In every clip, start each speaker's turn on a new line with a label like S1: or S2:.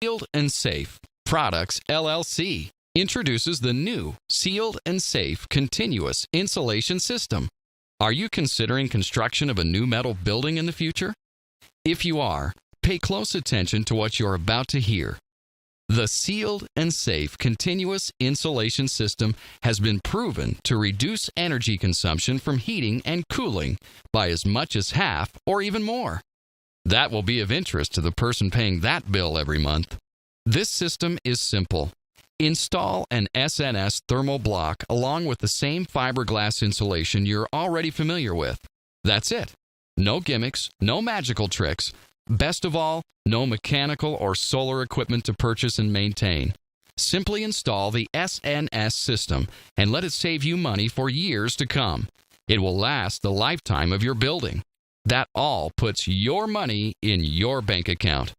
S1: Sealed and Safe Products, LLC introduces the new Sealed and Safe Continuous Insulation System. Are you considering construction of a new metal building in the future? If you are, pay close attention to what you're about to hear. The Sealed and Safe Continuous Insulation System has been proven to reduce energy consumption from heating and cooling by as much as half or even more. That will be of interest to the person paying that bill every month. This system is simple. Install an SNS thermal block along with the same fiberglass insulation you're already familiar with. That's it. No gimmicks, no magical tricks. Best of all, no mechanical or solar equipment to purchase and maintain. Simply install the SNS system and let it save you money for years to come. It will last the lifetime of your building. That all puts your money in your bank account.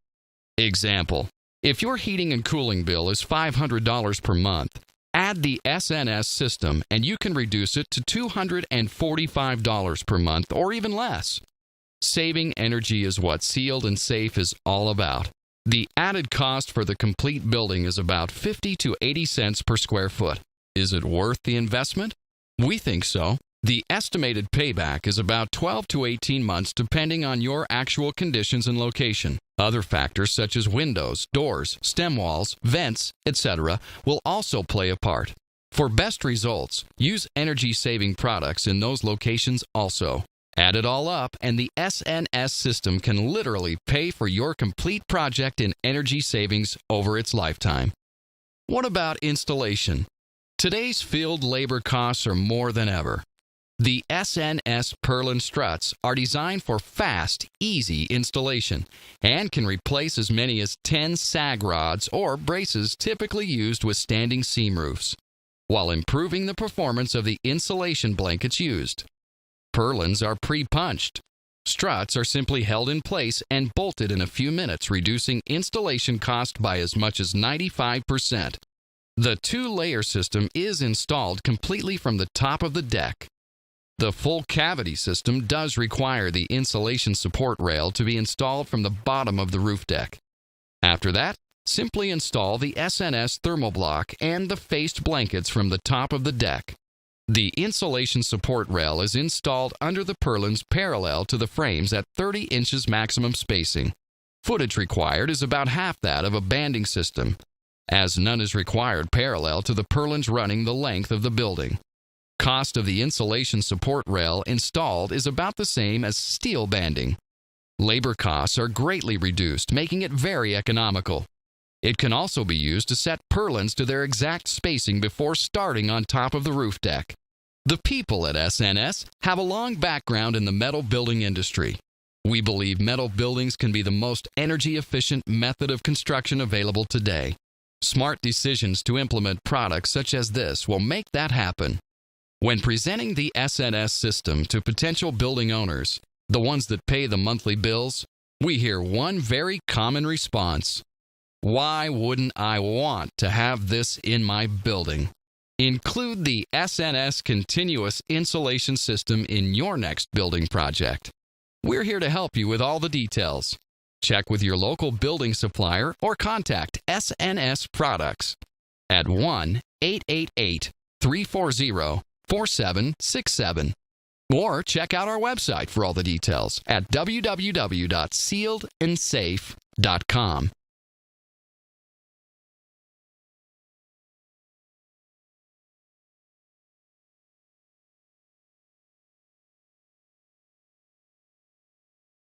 S1: Example: if your heating and cooling bill is $500 per month, add the SNS system and you can reduce it to $245 per month or even less. Saving energy is what Sealed and Safe is all about. The added cost for the complete building is about 50 to 80 cents per square foot. Is it worth the investment? We think so. The estimated payback is about 12 to 18 months depending on your actual conditions and location. Other factors such as windows, doors, stem walls, vents, etc. will also play a part. For best results, use energy-saving products in those locations also. Add it all up and the SNS system can literally pay for your complete project in energy savings over its lifetime. What about installation? Today's field labor costs are more than ever. The SNS purlin struts are designed for fast, easy installation and can replace as many as 10 sag rods or braces typically used with standing seam roofs, while improving the performance of the insulation blankets used. Purlins are pre-punched. Struts are simply held in place and bolted in a few minutes, reducing installation cost by as much as 95%. The two-layer system is installed completely from the top of the deck. The full cavity system does require the insulation support rail to be installed from the bottom of the roof deck. After that, simply install the SNS thermal block and the faced blankets from the top of the deck. The insulation support rail is installed under the purlins parallel to the frames at 30 inches maximum spacing. Footage required is about half that of a banding system, as none is required parallel to the purlins running the length of the building. Cost of the insulation support rail installed is about the same as steel banding. Labor costs are greatly reduced, making it very economical. It can also be used to set purlins to their exact spacing before starting on top of the roof deck. The people at SNS have a long background in the metal building industry. We believe metal buildings can be the most energy-efficient method of construction available today. Smart decisions to implement products such as this will make that happen. When presenting the SNS system to potential building owners, the ones that pay the monthly bills, we hear one very common response: "Why wouldn't I want to have this in my building?" Include the SNS Continuous Insulation System in your next building project. We're here to help you with all the details. Check with your local building supplier or contact SNS Products at 1-888-340-4767. Or check out our website for all the details at www.sealedandsafe.com.